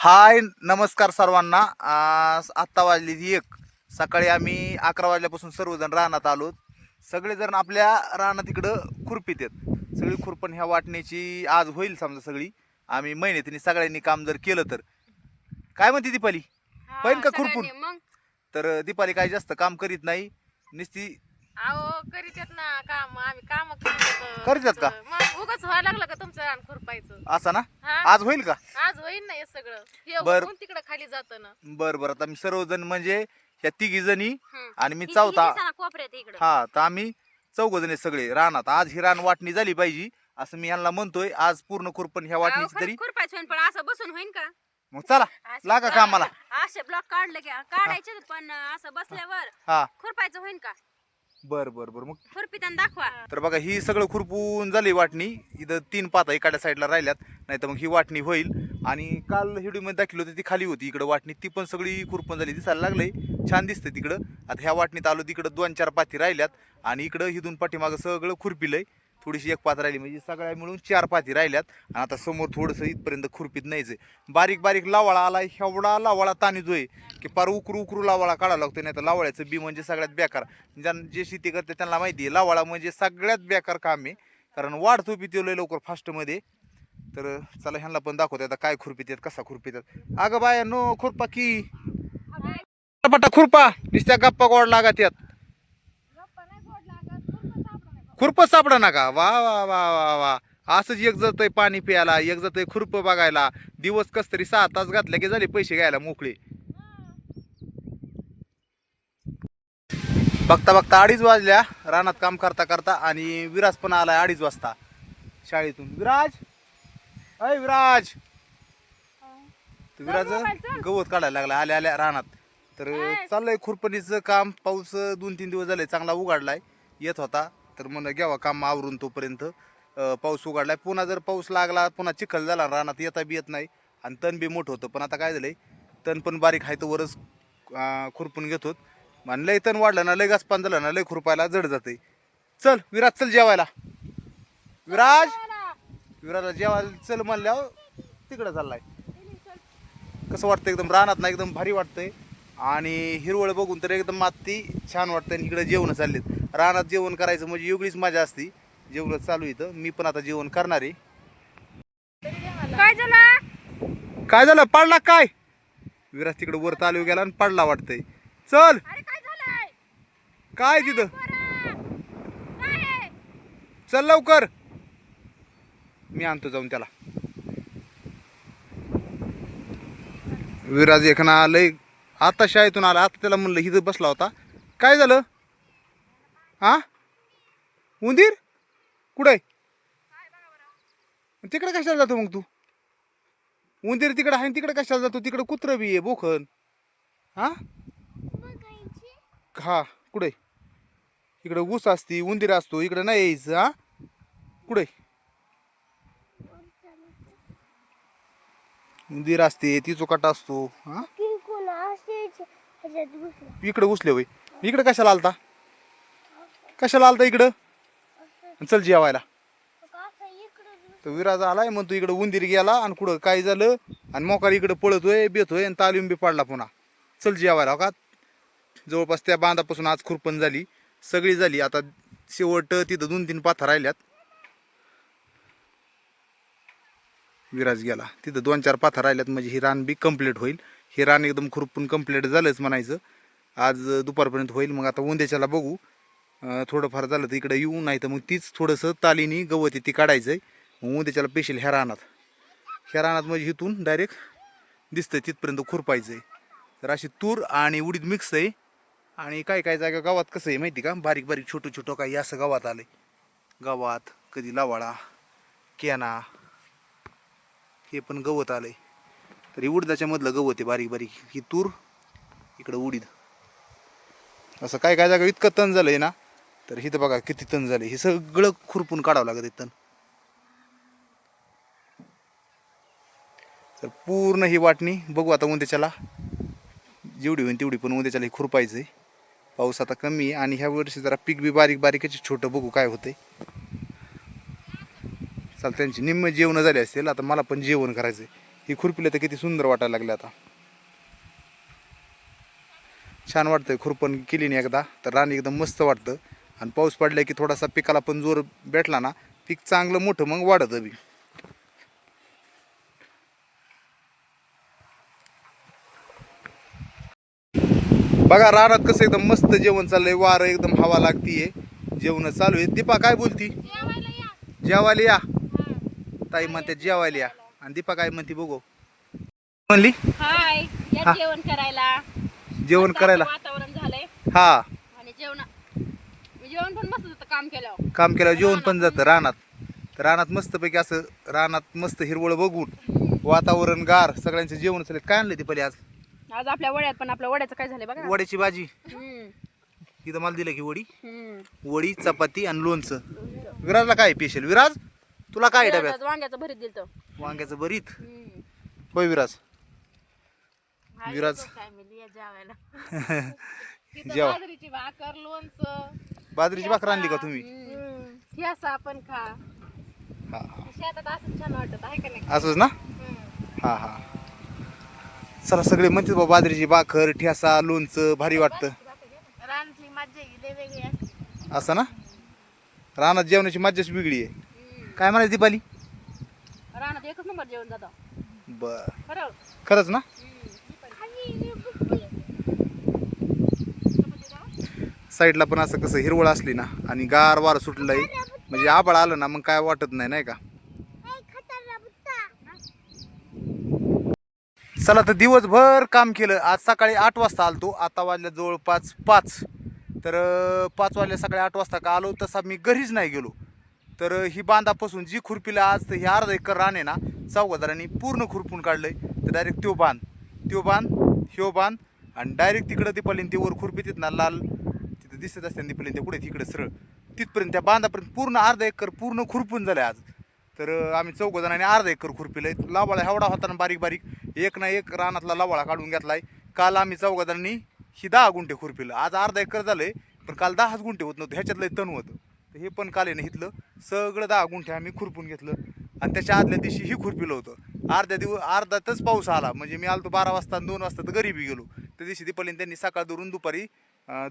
हाय नमस्कार सर्वांना. आत्ता वाजली 1. सकाळी आम्ही 11 वाजल्यापासून सर्वजण रानात आलो. सगळेजण आपल्या रानात इकडं खुरपीत आहेत. सगळी खुरपण ह्या वाटण्याची आज होईल समजा. सगळी आम्ही मेहनतीने सगळ्यांनी काम जर केलं तर काय म्हणते दीपाली, पण का खुरपून? तर दीपाली काही जास्त काम करीत नाही, नुसती अहो करीत ना काम. आम्ही काम करीत का? मग उगाच व्हायला लागलं का तुमचं रान खुरपायचं? असं ना. हा? आज होईल का? आज होईल ना हे सगळं. हे बर. बघून तिकडे खाली जातं ना. बरं आता मी सर्वजण म्हणजे ह्या तिघी जणी आणि मी ही चौथा. दिसाना कोपऱ्यात इकडं. हा, तर आम्ही चौघ जण सगळे रानात. आज ही रान वाटणी झाली पाहिजे असं मी यांना म्हणतोय. आज पूर्ण खुरपण ह्या अहो, वाटणीची खरंच तरी. खुरपायचं होईन, पण असं बसून होईन का? मग चला लागा कामाला. असे ब्लॉक काढले की काढायचे, पण असं बसल्यावर हा, खुरपायचं होईन का? बर बर बर. मग खुरपीताना दाखवा. तर बघा, ही सगळं खुरपून झाली वाटणी. इथं 3 पाता एखाद्या साईडला राहिल्यात, नाही तर मग ही वाटणी होईल. आणि काल व्हिडिओमध्ये दाखवली होती ती खाली होती इकडं वाटणी, ती पण सगळी खुरपून झाली. दिसायला लागलंय छान दिसतं तिकडं. आता ह्या वाटणीत आलो, तिकडं 2-4 पाती राहिल्यात आणि इकडं हिथून पाठीमागं सगळं खुरपिलंय. थोडीशी एक पात राहिली, म्हणजे सगळ्या मिळून 4 पाती राहिल्यात. आणि आता समोर थोडंसं इथपर्यंत खुरपीत नाहीच. बारीक बारीक लावाळा आला, एवढा लावाळा ताणीतोय की पार उकरू लावाळा काढावा लागतो. नाही तर लावाळ्याचं बी म्हणजे सगळ्यात बेकार. जे शेती करते त्यांना माहिती आहे, लावाळा म्हणजे सगळ्यात बेकार काम आहे. कारण वाढतो बी ते लय लवकर फास्टमध्ये. तर चला ह्यांना पण दाखवते आता काय खुरपीत आहेत, कसा खुरपीत आहेत. अगं बाया नो खुरपा की पटा खुरपा, नुसत्या गप्पा गोड लागत यात. खुरपं सापडा नका. वा वा वा वा वा. असंच एक जातंय पाणी प्यायला, एक जातंय खुरपं बघायला. दिवस कस तरी 6 तास घातले की झाले पैसे घ्यायला मोकळे. बघता बघता 2:30 वाजल्या रानात काम करता करता. आणि विराज पण आलाय 2:30 वाजता शाळेतून. विराज, अय विराज. विराज गवत काढायला लागला आल्या आल्या रानात. तर चाललंय खुरपणीचं काम. पाऊस 2-3 दिवस झाले चांगला उघडलाय, येत होता. तर म्हणलं घ्यावा काम आवरून तोपर्यंत. पाऊस उघडलाय. पुन्हा जर पाऊस लागला, पुन्हा चिखल झाला रानात, येता बी येत नाही. आणि तण बी मोठं होतं. पण आता काय झालंय, तण पण बारीक आहे तर वरच खुरपून घेतो. आणि लय तण वाढलं ना, लय गासपान झालं ना, लय खुरपायला जड जाते. चल विराज, चल जेवायला. विराज, विराजला जेवायला चल म्हणल्यावर तिकडं चाललाय. कसं वाटतं एकदम रानात ना, एकदम भारी वाटतंय. आणि हिरवळ बघून तर एकदम माती छान वाटतं. आणि इकडे जेवण चाललेत. रानात जेवण करायचं म्हणजे वेगळीच मजा असते. जेवण चालू इथं, मी पण आता जेवण करणार आहे. काय झालं? काय झालं, पडला काय? विराज तिकडे वर चालू गेला आणि पडला वाटतंय. चल. अरे काय झालंय? काय तिथं? काय आहे? चल लवकर, मी आणतो जाऊन त्याला. विराज एखादा आलंय आता शाळेतून आला. आता त्याला म्हणलं इथं बसला होता. काय झालं? हा, उंदीर कुठे? तिकडे कशाला जातो मग तू? उंदीर तिकडे आहे, तिकडे कशाला जातो? तिकडे कुत्रं बी आहे बोखन. हा हा, कुठे? इकडे ऊस असती, उंदीर असतो, इकडे नाही यायचं. हा, कुठे उंदीर असते, ती चुकाटा असतो. हा, इकडे घुसले होय. इकडे कशाला आलता? कशाला आलता इकडं? चल जेवायला. तर विराज आलाय म्हणतो इकडं उंदीर गेला आणि कुठं काय झालं. आणि मोकार इकडं पळतोय बेतोय आणि तालीम बी पडला पुन्हा. चल जेवायला. का जवळपास त्या बांधापासून आज खुरपण झाली, सगळी झाली. आता शेवट तिथं 2-3 पाथा राहिल्यात. विराज गेला तिथं 2-4 पाथा राहिल्यात, म्हणजे ही रान बी कंप्लीट होईल. हे रान एकदम खुरपून कंप्लीट झालंच म्हणायचं. आज दुपारपर्यंत होईल. मग आता उंद्याच्याला बघू, थोडंफार झालं तर इकडे येऊ, नाही तर मग तीच थोडंसं तालीनी गवत ती काढायचं आहे. मग उंद्याच्याला पेशील ह्या रानात म्हणजे इथून डायरेक्ट दिसतंय तिथपर्यंत खुरपायचं आहे. तर अशी तूर आणि उडीद मिक्स आहे. आणि काय काय जागा गावात कसं आहे माहिती का, बारीक बारीक छोटं छोटं काही असं गावात आलंय. गावात कधी लावाळा, केना, हे पण गवत आलंय. तरी उडदाच्या मधलं गवत आहे बारीक बारीक. ही तूर, इकडं उडीद. असं काय काय जागा इतकं तण झालंय ना. तर इथं बघा किती तण झाले. हे सगळं खुरपून काढावं लागत तण. तर पूर्ण ही वाटणी बघू आता उद्याच्याला, जेवढी होईल तेवढी. पण उद्याच्याला हे खुरपायचं आहे. पाऊस आता कमी आहे आणि ह्या वर्षी जरा पीक बी बारीक बारीकच छोटं. बघू काय होतंय. चाल, त्यांची निम्म जेवण झाले असतील. आता मला पण जेवण करायचं आहे. ही खुरपीला तर किती सुंदर वाटायला लागले आता. छान वाटतंय खुरपण केली नाही एकदा तर रान एकदम मस्त वाटतं. आणि पाऊस पडला की थोडासा पिकाला पण जोर भेटला ना पीक चांगलं मोठं मग वाढतं बी. बघा रानात कसं एकदम मस्त जेवण चाललंय, वारं एकदम हवा लागतीये, जेवण चालू आहे. दीपा काय बोलती? जेवायला या. ताई म्हणते जेवायला या. आणि दीपा काय म्हणते बघू म्हणली हाय या हा. जेवण करायला. जेवण मस्त करायला. असं वातावरण झालंय हा आणि जेवण पण मस्त होतं काम केल्यावर. काम केल्यावर जेवण पण जातं रानात. तर रानात मस्तपैकी असं रानात मस्त हिरवळ बघून वातावरण गार सगळ्यांचं जेवण चालत. काय आणलं दीपाली आज? आज आपल्या वड्यात पण आपल्या वड्याचं काय झालंय बघा. वड्याची भाजी. हम्म. इथं मला दिलं की वडी, हम्म. वडी चपाती आणि लोणचं. विराजला काय स्पेशल? विराज तुला काय डब्यात? आज वांग्याचं भरीत दिलं वांग्याचं भरीत. होय विराज. विराज जेवा. बाजरीची भाकर लोणचं बाजरीची भाकर आणली का तुम्ही? ठेसा पण खा. हा हा शेतात असं छान वाटत आहे का नाही? असंच ना. हा हा चला सगळे म्हणते बाबा बाजरीची भाकर ठेसा लोणचं भारी वाटतं. रानातली मज्जा लय वेगळी असते. असं ना. रानात जेवणाची मज्जाच वेगळी आहे. काय म्हणायचं दीपाली? रानात एकच नंबर जेवण जातं. बर खरं. खरंच ना. साईडला पण असं कसं हिरवळ असली ना आणि गार वारं सुटलंय म्हणजे आभाळ आलं ना मग काय वाटत नाही, नाही का. चला तर दिवसभर काम केलं. आज सकाळी 8 वाजता आलतो, आता वाजल्या जवळपास 5. तर 5 वाजल्या सकाळी 8 वाजता का आलो तसा मी घरीच नाही गेलो. तर ही बांधापासून जी खुरपीला आज तर ही अर्धा एकर रान आहे ना चौघादारांनी पूर्ण खुरपून काढलंय. तर डायरेक्ट त्यो बांध ह्यो बांध आणि डायरेक्ट तिकडं दीपालीन ते वर खुरपीत ना लाल तिथं दिसत असते दीपालीन ते पुढे तिकडे सरळ तिथपर्यंत त्या बांधापर्यंत पूर्ण अर्धा एकर पूर्ण खुरपून झालं आज. तर आम्ही चौघजणांनी अर्धा एकर खुरपीला. लावाळा एवढा होता ना बारीक बारीक, एक ना एक रानातला लावाळा काढून घेतलाय. काल आम्ही चौघजणांनी ही 10 गुंठे खुरपीलं. आज अर्धा एकर झालंय पण काल 10 गुंठे होत नव्हतं, ह्याच्यातलं तण होतं. तर हे पण काल आहे ना इथलं सगळं 10 गुंठे आम्ही खुरपून घेतलं. आणि त्याच्या आदल्या दिवशी ही खुरपीलं होतं. अर्ध्यातच पाऊस आला म्हणजे मी आलतो 12 वाजता 2 वाजता तर घरी बी गेलो. त्या दिवशी दीपालीने त्यांनी सकाळ धरून दुपारी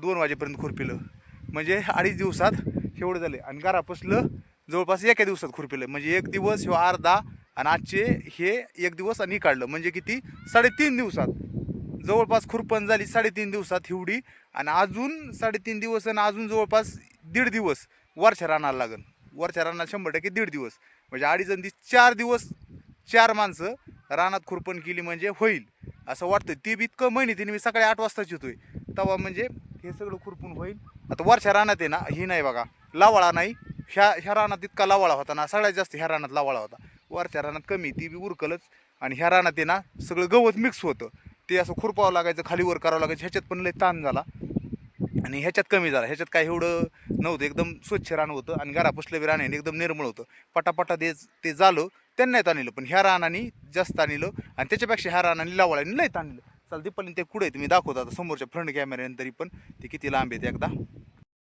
2 वाजेपर्यंत खुरपीलं. म्हणजे 2.5 दिवसात एवढं झालं. आणि घरापासलं जवळपास एका दिवसात खुरपीलं. म्हणजे 1 दिवस ह्यो अर्धा आणि आजचे हे 1 दिवस आणि काढलं म्हणजे किती 3.5 दिवसात जवळपास खुरपण झाली. 3.5 दिवसात एवढी. आणि अजून 3.5 दिवस आणि अजून जवळपास 1.5 दिवस वरच्या रानाला लागन. वरच्या रानाला 100% 1.5 दिवस म्हणजे 2.5 4 दिवस 4 माणसं रानात खुरपण केली म्हणजे होईल असं वाटतं. ती बी इतकं मेहनतीने मी सकाळी 8 वाजताच येतोय तेव्हा म्हणजे हे सगळं खुरपून होईल. आता वरच्या रानात आहे ना ही नाही बघा लावाळा नाही. ह्या रानात इतका लावाळा होता ना, सगळ्यात जास्त ह्या रानात लावाळा होता. वरच्या रानात कमी, ती बी उरकलच. आणि ह्या रानात आहे ना सगळं गवत मिक्स होतं, ते असं खुरपावं लागायचं, खालीवर करावं लागायचं. ह्याच्यात पण लय ताण झाला आणि ह्याच्यात कमी झाला. ह्याच्यात काय एवढं नव्हतं, एकदम स्वच्छ रान होतं. आणि घरापसलं बी रान आहे एकदम निर्मळ होतं. पटापटा ते झालं त्यांनी नाही ताणलं, पण ह्या रानाने जास्त ताणलं. आणि त्याच्यापेक्षा ह्या रानाने लावळ्याने लय ताणलं. चाल दीपाली ते कुठे तुम्ही दाखवतो आता समोरच्या फ्रंट कॅमेऱ्याने, तरी पण ते किती लांब आहेत एकदा.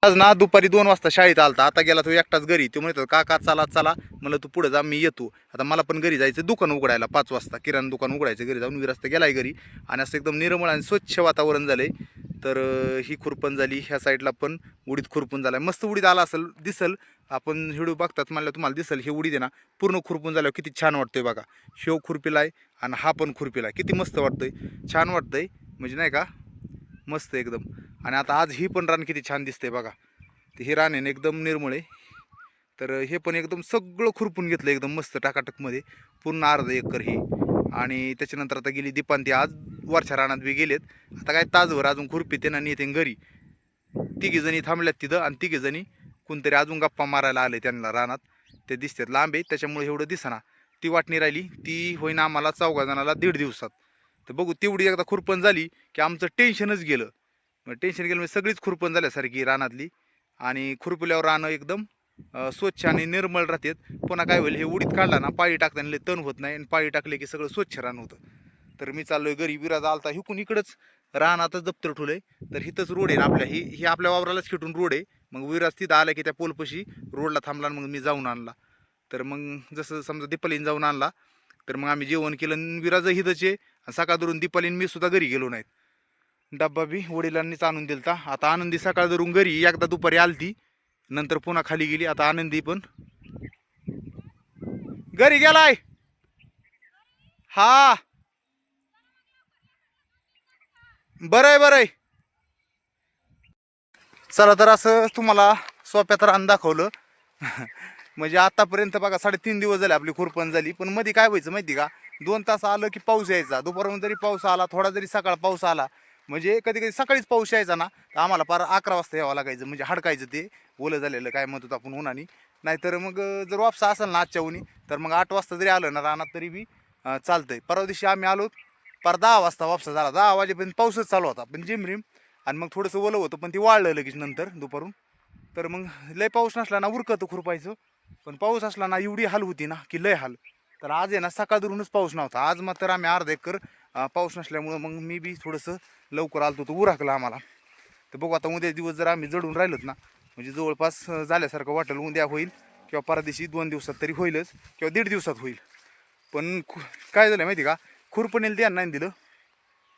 आज ना दुपारी 2 वाजता शाळेत आलता, आता गेला तो एकटाच घरी. तो म्हणतो काका चला चला, म्हणलं तू पुढे जा मी येतो. आता मला पण घरी जायचं दुकान उघडायला 5 वाजता, किराणा दुकान उघडायचं. घरी जाऊन विरास्त गेलाय घरी. आणि असं एकदम निर्मळ आणि स्वच्छ वातावरण झालंय. तर ही खुरपण झाली. ह्या साईडला पण उडीद खुरपून झालाय. मस्त उडीद आला असेल, दिसल. आपण व्हिडिओ बघतात म्हणलं तुम्हाला दिसल. हे उडीद आहे ना पूर्ण खुरपून झाल्यावर किती छान वाटतंय बघा. शेव खुरपीलाय आणि हा पण खुरपीलाय, किती मस्त वाटतंय, छान वाटतंय म्हणजे नाही का, मस्त एकदम. आणि आता आज ही पण रान किती छान दिसतंय बघा. ते हे रान आहे एकदम निर्मळ आहे. तर हे पण एकदम सगळं खुरपून घेतलं एकदम मस्त टाकाटकमध्ये, पूर्ण अर्धा एकर हे. आणि त्याच्यानंतर आता गेली दीपांती आज वरच्या रानात बी गेलेत. आता काय ताजभर अजून खुरपी त्यांना नेते घरी. 3 जणी थांबल्यात तिथं आणि 3 जणी कोणतरी अजून गप्पा मारायला आले त्यांना रानात. ते दिसतात लांब आहे त्याच्यामुळे एवढं दिसना. ती वाटणी राहिली ती होईना आम्हाला 4 जणाला 1.5 दिवसात. तर बघू तेवढी एकदा खुरपण झाली की आमचं टेन्शनच गेलं. टेन्शन गेलं म्हणजे सगळीच खुरपण झाल्यासारखी रानातली. आणि खुरपल्यावर रानं एकदम स्वच्छ आणि निर्मळ राहतात. पुन्हा काय होईल, हे उडीद काढला ना पाळी टाकताना तण होत नाही, आणि पाळी टाकले की सगळं स्वच्छ रान होतं. तर मी चाललोय घरी. विराज आलता हिकून इकडंच रानातच दप्तर ठेवलंय. तर हिथंच रोड आहे ना आपल्या, ही आपल्या वावरालाच खिटून रोड आहे. मग विराज तिथं आला की त्या पोलपशी रोडला थांबला, मग मी जाऊन आणला. तर मग जसं समजा दीपालीने जाऊन आणला तर मग आम्ही जेवण केलं आणि विराज हिदचे सकाळ धरून दीपाली आणि मी सुद्धा घरी गेलो नाहीत. डब्बा बी वडिलांनीच आणून दिलता. आता आनंदी सकाळ धरून घरी एकदा दुपारी आलती, नंतर पुन्हा खाली गेली. आता आनंदी पण घरी गेलाय. हा बरंय बरंय. चला तर असं तुम्हाला सोप्यात रान दाखवलं. म्हणजे आतापर्यंत बघा 3.5 दिवस झाले आपली खुरपण झाली. पण मध्ये काय व्हायचं माहिती का, 2 तास आलं की पाऊस यायचा, दुपारून जरी पाऊस आला, थोडा जरी सकाळ पाऊस आला, म्हणजे कधी कधी सकाळीच पाऊस यायचा ना, तर आम्हाला पार 11 वाजता यावं लागायचं. म्हणजे हडकायचं ते ओलं झालेलं काय म्हणतो आपण उन्हानी. नाहीतर मग जर वापसा असेल ना आजच्या उन्ही, तर मग 8 वाजता जरी आलं ना रानात तरी बी चालतंय. परवा दिवशी आम्ही आलो पार 10 वाजता वापसा झाला. 10 वाजेपर्यंत पाऊसच चालू होता पण जिमरिम. आणि मग थोडंसं ओलं होतं पण ते वाळलं लगेच नंतर दुपारून. तर मग लय पाऊस नसला ना उरकतं खुरपायचं, पण पाऊस असला ना एवढी हाल होती ना की लय हाल. तर आज आहे ना सकाळ धरूनच पाऊस नव्हता. आज मात्र आम्ही अर्धा एकर पाऊस नसल्यामुळं मग मी बी थोडंसं लवकर आलतो, तो उरकला आम्हाला. तर बघू आता उद्या दिवस जर आम्ही जडून राहिलोत ना, म्हणजे जवळपास झाल्यासारखं वाटेल. उद्या होईल किंवा परदिवशी 2 दिवसात तरी होईलच किंवा 1.5 दिवसात होईल. पण काय झालं माहिती का, खुरपणीला ध्यान नाही दिलं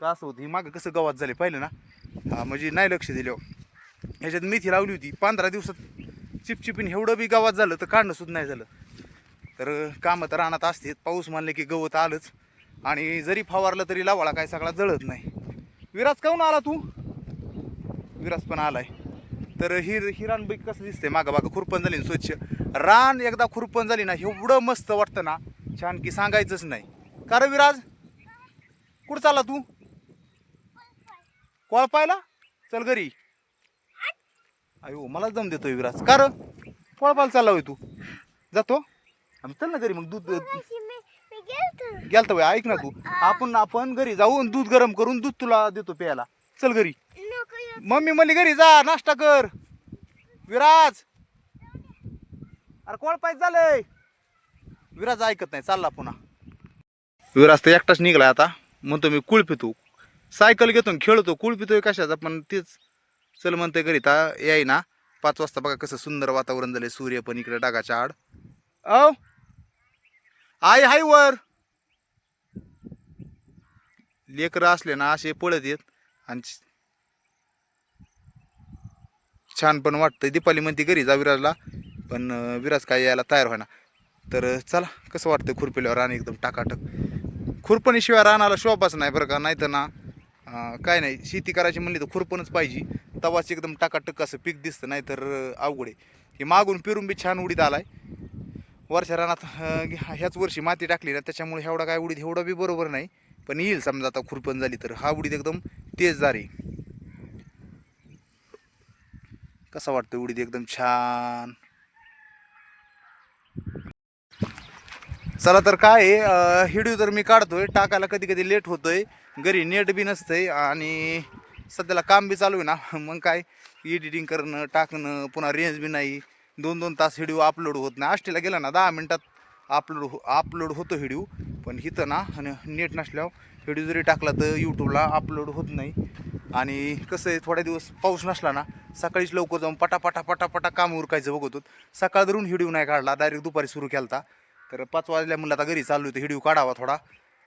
तर असं होतं. ही मागं कसं गावात झाले पाहिलं ना, म्हणजे नाही लक्ष दिलं. ह्याच्यात मेथी लावली होती 15 दिवसात चिपचिपीन एवढं बी गावात झालं तर काढणं सुद्धा नाही झालं. तर कामं तर रानात असते. पाऊस मानले की गवत आलंच, आणि जरी फवारलं तरी लावाळा काय सगळा जळत नाही. विराज काहून आला तू? विराज पण आलाय. तर ही रान बी कसं दिसतंय मागं बागं खुरपण झाली ना स्वच्छ. रान एकदा खुरपण झाली ना एवढं मस्त वाटतं ना, छान की सांगायचंच नाही. का रे विराज, कुठं चालला तू? कोळपायला चल घरी. अयो मलाच दम देतोय विराज. का रे कोळपायला चालला होय तू? जातो आम्ही, चल ना घरी. मग दूध गेलता वय. ऐक ना तू, आपण घरी जाऊन दूध गरम करून दूध तुला देतो प्यायला. चल घरी. मम्मी म्हणली घरी जा नाश्ता कर. विराज अरे कोळपायच झालंय. विराज ऐकत नाही, चालला पुन्हा. विराज तर एकटाच निघलाय आता. म्हणतो मी कुळ पितो, सायकल घेतो खेळतो. कुळ पितोय कशाचा, पण तेच चल म्हणतोय घरी. ता याय ना 5 वाजता बघा कसं सुंदर वातावरण झालंय. सूर्य पण इकडे डागाच्या आड. औ आई हाय वर. लेकरं असले ना असे पळत येत आणि छान पण वाटतंय. दीपाली म्हणते घरी जा विराजला, पण विराज काय यायला तयार व्हायना. तर चला कसं वाटतंय खुरपिल्यावर रान एकदम टाकाटक. खुरपणीशिवाय रानाला शोभाच नाही बरं का. नाही तर ना काय नाही, शेती करायची म्हणली तर खुरपणच पाहिजे. तवाच एकदम टाकाटक असं पीक दिसतं. नाही तर अवघड आहे. हे मागून पिरून बी छान उडीद आलाय. वरच्या रानात ह्याच वर्षी माती टाकली ना, त्याच्यामुळे एवढा काय उडीद एवढा बी बरोबर नाही. पण येईल समजा आता खुरपण झाली तर. हा उडीद एकदम तेजदार आहे. कसा वाटतं उडीद एकदम छान. चला तर काय हिडिओ तर मी काढतोय, टाकायला कधी कधी लेट होतोय. घरी नेट बी नसतंय आणि सध्याला काम बी चालू आहे ना. मग काय एडिटिंग करणं टाकणं, पुन्हा रेंज बी नाही. 2-2 तास व्हिडिओ अपलोड होत नाही. आष्टीला गेला ना 10 मिनिटात अपलोड होतो व्हिडिओ. पण इथं ना नेट नसल्यावर व्हिडिओ जरी टाकला तर यूट्यूबला अपलोड होत नाही. आणि कसं आहे, थोड्या दिवस पाऊस नसला ना सकाळीच लवकर जाऊन पटापटा काम उरकायचं बघत होत. सकाळ धरून व्हिडिओ नाही काढला, डायरेक्ट दुपारी सुरू केला. तर 5 वाजल्या म्हणलं आता घरी चाललो होतं, व्हिडिओ काढावा थोडा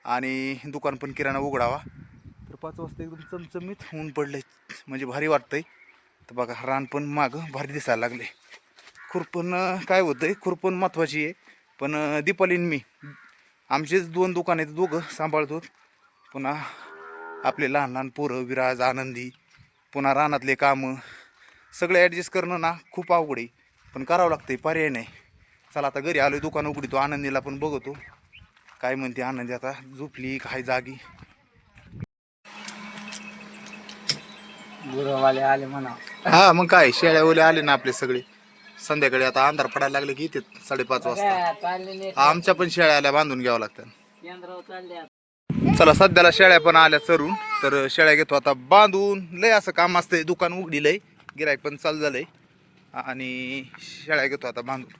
आणि दुकान पण किराणा उघडावा. तर 5 वाजता एकदम चमचमीत ऊन पडले, म्हणजे भारी वाटतंय. तर बघा रान पण मागं भारी दिसायला लागले. खुरपण काय होतंय, खुरपण महत्त्वाची आहे. पण दीपालीन मी आमचेच 2 दुकान आहेत, दोघं सांभाळतो. पुन्हा आपले लहान लहान पोरं विराज आनंदी, पुन्हा रानातले कामं सगळे ॲडजस्ट करणं ना खूप अवघड आहे. पण करावं लागतंय, पर्याय नाही. चला आता घरी आलो, दुकान उघडतो. आनंदीला पण बघतो काय म्हणते. आनंदी आता झोपली काय जागी. गुरुवाले आले म्हणा. हा मग काय, शेळ्या ओले आले ना आपले सगळे. संध्याकाळी आता अंधार पडायला लागले की येते 5:30 वाजता. आमच्या पण शेळ्या आल्या बांधून घ्यावं लागतं. चला सध्याला शेळ्या पण आल्या चरून, तर शेळ्या घेतो आता बांधून. लय असं काम असतंय, दुकान उघडीलंय, गिराईक पण चालू झालंय आणि शेळ्या घेतो आता बांधून.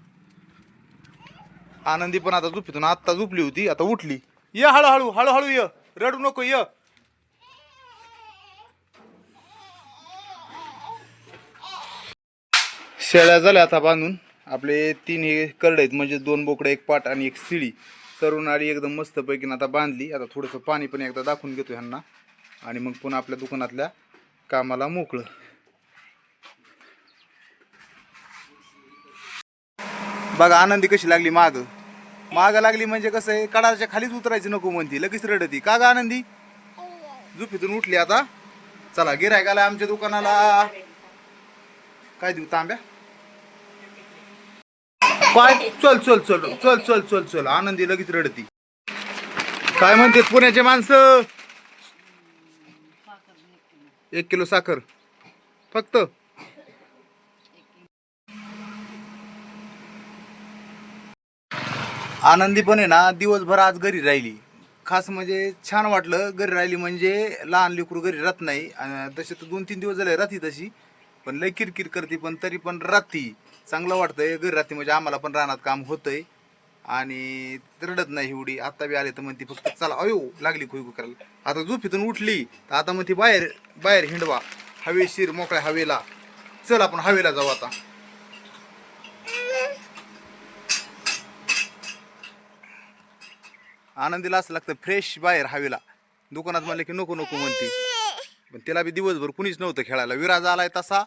आनंदी पण आता झोपीतून आत्ता झोपली होती, आता उठली. ये हळूहळू हळूहळू ये, रडू नको ये. शेळ्या झाल्या आता बांधून. आपले 3 हे करडे आहेत, म्हणजे 2 बोकडे 1 पाट आणि 1 शिळी. चरून आली एकदम मस्तपैकी आता बांधली. आता थोडंसं पाणी पण एकदा दाखवून घेतो ह्यांना आणि मग पुन्हा आपल्या दुकानातल्या कामाला मोकळं. बघा आनंदी कशी लागली माग लागली म्हणजे कसं आहे, कडाच्या खालीच उतरायचं नको म्हणती, लगेच रडती. का ग आनंदी? झोपेतून उठली आता. चला गिऱ्हाईकाला आमच्या दुकानाला काय देऊ? तांब्या? काय? चल चल चल चल चल चल चल. आनंदी लगेच रडती. काय म्हणते पुण्याचे माणसं? 1 किलो साखर फक्त. आनंदी पण आहे ना दिवसभर आज घरी राहिली. खास म्हणजे छान वाटलं घरी राहिली म्हणजे. लहान लेकरू घरी राहत नाही. तसे तर 2-3 दिवस झाले राहती तशी, पण लय किरकिर करते, पण तरी पण राहती. चांगलं वाटतंय घरी राहते म्हणजे. आम्हाला पण रानात काम होतंय आणि रडत नाही एवढी. आता बी आले तर म्हणते फक्त चला, अयो लागली खुयगू करायला. आता झोपेतून उठली तर आता म्हणते बाहेर बाहेर हिंडवा, हवेशीर मोकळ्या हवेला. चल आपण हवेला जाऊ आता. आनंदीला असं लागतं फ्रेश बाहेर हवेला. दुकानात म्हणलं की नको नको म्हणते. पण तिला बी दिवसभर कुणीच नव्हतं खेळायला. विराज आलाय तसा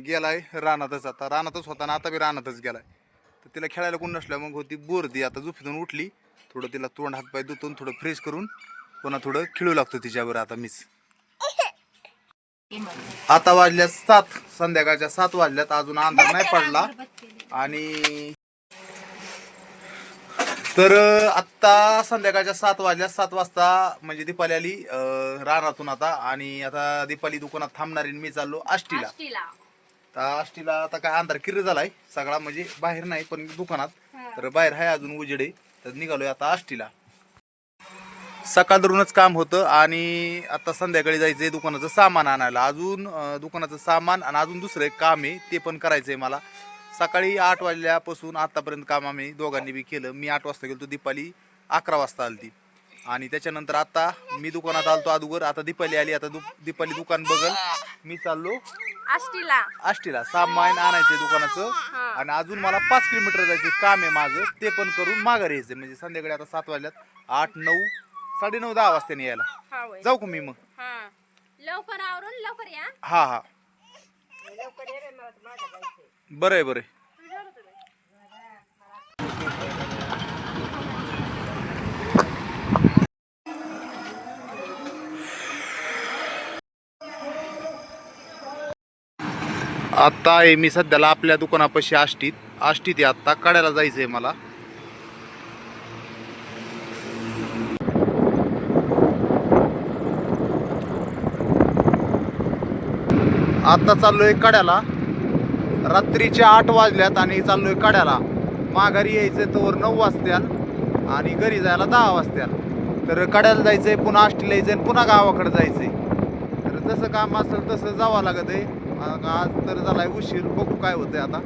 गेलाय रानातच. आता रानातच होता ना, आता बी रानातच गेलाय. तर तिला खेळायला कोण नसल्या मग होती बोर ती. आता झोपेतून उठली, थोडं तिला तोंड हातपाय धुतून थोडं फ्रेश करून पुन्हा थोडं खेळू लागतो तिच्यावर आता मीच. आता वाजल्या 7, संध्याकाळच्या 7 वाजल्यात. अजून अंधार नाही पडला. आणि तर आत्ता संध्याकाळच्या 7 वाजल्या. 7 वाजता म्हणजे दीपाली आली रानातून आता. आणि आता दीपाली दुकानात थांबणारी. मी चाललो आष्टीला. तर आष्टीला आता काय अंधार किर्र झालाय सगळा, म्हणजे बाहेर नाही पण दुकानात. तर बाहेर आहे अजून उजेडे. तर निघालोय आता आष्टीला. सकाळ धरूनच काम होतं आणि आता संध्याकाळी जायचंय दुकानाचं सामान आणायला. अजून दुकानाचं सामान आणि अजून दुसरं एक काम आहे ते पण करायचंय मला. सकाळी 8 वाजल्यापासून आतापर्यंत काम आम्ही दोघांनी बी केलं. मी 8 वाजता गेलो, दीपाली 11 वाजता आलती. आणि त्याच्यानंतर आता मी दुकानात आलतो अगोदर. आता दीपाली आली. आता दीपाली दुकान बघल, मी चाललो आष्टीला सामान आणायचंय दुकानाचं. आणि अजून मला 5 किलोमीटर जायचं काम आहे माझं, ते पण करून माघारी यायचंय. म्हणजे संध्याकाळी आता 7 वाजल्यात, 8, 9, 9:30, 10 वाजता यायला. जाऊ का मी मग? लवकर आवरून लवकर या. हा हा बरं आहे बरं आहे. आता आहे मी सध्याला आपल्या दुकानापाशी आष्टीत आहे. आत्ता काढायला जायचंय मला. आता चाललोय कड्याला. रात्रीचे 8 वाजल्यात आणि चाललोय कड्याला. माघारी यायचं तर 9 वाजत्याल आणि घरी जायला 10 वाजत्याल. तर कड्याला जायचंय, पुन्हा आष्टीला यायचंय आणि पुन्हा गावाकडे जायचंय. तर जसं काम असेल तसं जावं लागत आहे. आज तर झालाय उशीर, बघू काय होतंय आता.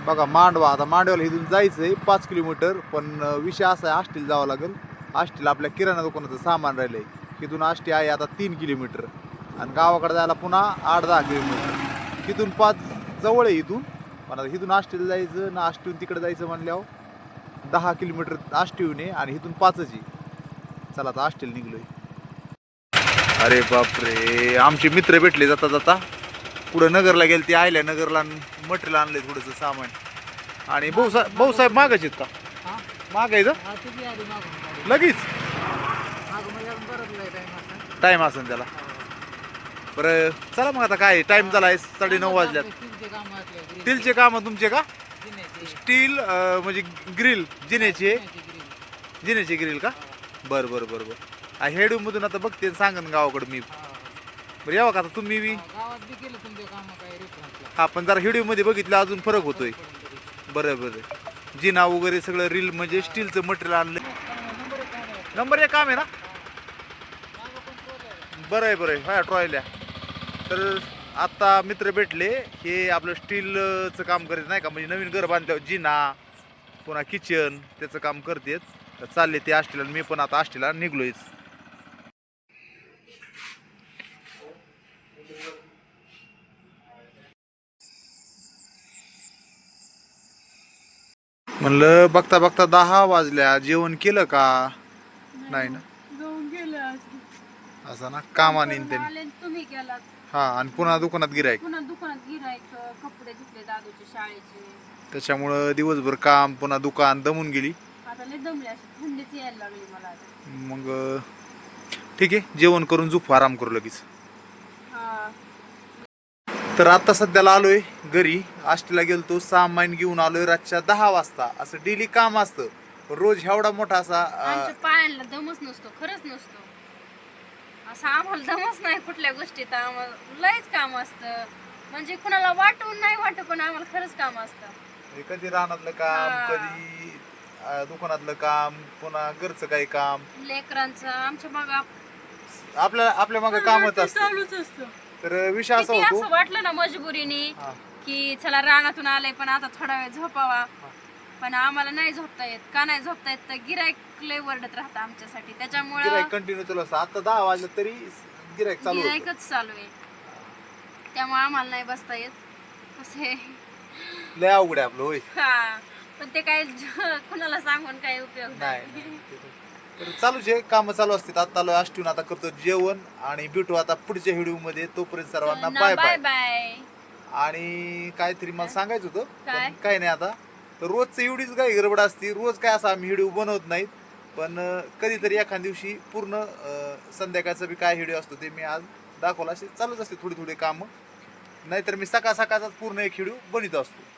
बघा मांडवा. आता मांडव्याला इथून जायचंय 5 किलोमीटर. पण विषय असा आहे आष्टीला जावं लागेल. आष्टीला आपल्या किराणा दुकानाचं सामान राहिलंय. इथून आष्टी आहे आता 3 किलोमीटर आणि गावाकडे जायला पुन्हा 8-10 किलोमीटर. तिथून 5 जवळ आहे इथून. पण आता इथून आष्टीला जायचं ना, आष्टीहून तिकडे जायचं म्हणल्यावर 10 किलोमीटर आष्टीहून आहे आणि इथून 5च आहे. चला आता आष्टीला निघलोय. अरे बापरे, आमचे मित्र भेटले जाता जाता. पुढं नगरला गेले ते, आयल्या नगरला मटेरियल आणले थोडंसं सामान. आणि भाऊसाहेब मागायचे आहेत का? मागायचं लगेच टाईम असेल त्याला. बरं चला मग आता काय टाईम झाला आहे, 9:30 वाजल्यात. स्टीलचे काम तुमचे का? स्टील म्हणजे ग्रिल जिनेचे ग्रिल का? बरं बरं बरं बरं. हेडूमधून आता बघते सांगन गावाकडं मी. बरं यावं का आता तुम्ही बी? हा पण जरा व्हिडिओमध्ये बघितलं अजून फरक होतोय. बरं बरं. जिना वगैरे सगळं रील म्हणजे स्टीलचं मटेरियल आणलं. नंबर 1 काम आहे ना? बरं आहे बरं आहे. हा ट्रॉयल्या. तर आता मित्र भेटले, हे आपलं स्टीलचं काम करत नाही का, म्हणजे नवीन घर बांधल्यावर जिना पुन्हा किचन त्याचं काम करतेत. तर चालले ते आष्टीला. मी पण आता आष्टीला निघलोयच. म्हणलं बघता बघता 10 वाजल्या, जेवण केलं का? नाही ना, जाऊन गेलं असं ना कामाने न त्यांनी. आले तुम्ही गेलात हा, आणि पुन्हा दुकानात गिरायक, पुन्हा दुकानात गिरायक कपडे धुतले दादूचे शाळेचे. त्याच्यामुळं दिवसभर काम पुन्हा दुकान दमून गेली. आता लय दमले अशी थंडीच यायला लागली मला आता. मग ठीक आहे, जेवण करून झोप, आराम करू लगेच. हा तर आता सध्याला आलोय घरी. आष्टीला गेलतो, सामान घेऊन आलोय रातच्या 10 वाजता. असं डेली काम असतं, पण रोज एवढा मोठा असा आमच्या पायांना दमच नसतो, खरंच नसतो. असं आम्हाला दमच नाही कुठल्या गोष्टीत. आम्हाला लयच काम असतं, म्हणजे कुणाला वाटून नाही वाटत, पण आम्हाला खरंच काम असतं. कधी रानातलं काम, हा. कधी दुकानातलं काम, पुन्हा घरचं काही काम, लेकरांचं आमच्या मागं आपल्या मागे कामच असतं. चालूच असतं. तर विषय असा किती होतो. असं वाटलं ना मजबुरीने हा. की चला रानातून आलंय पण आता थोडा वेळ झोपावा, पण आम्हाला नाही झोपता येत. का नाही झोपता येत? तर गिराईक लय वरडत राहतं आमच्यासाठी, त्याच्यामुळे गिरायक कंटिन्यू चालू असतं. आता 10 वाजलं तरी गिरायक चालू होतं. गिराईकच चालू आहे, त्यामुळे आम्हाला नाही बसता येत. कसे लय अवघड आहे आपलं, होय. हा, पण ते काय कुणाला सांगून काही उपयोग नाही नाही. तर चालूच आहे, काम चालू असतात. आता आलोय आष्टीहून, आता करतो जेवण आणि भेटू आता पुढच्या व्हिडिओ मध्ये. तोपर्यंत सर्वांना बाय बाय बाय. बाय. आणि काहीतरी मला सांगायचं होतं, काय? पण काही नाही. आता तर रोजचं एवढीच काही गडबड असते, रोज काय असं आम्ही व्हिडिओ बनवत नाहीत. पण कधीतरी एखाद्या दिवशी पूर्ण संध्याकाळचा बी काय व्हिडिओ असतो ते मी आज दाखवला. असे चालूच असते थोडी थोडी कामं. नाहीतर मी सकाळ सकाळचाच पूर्ण एक व्हिडिओ बनवत असतो.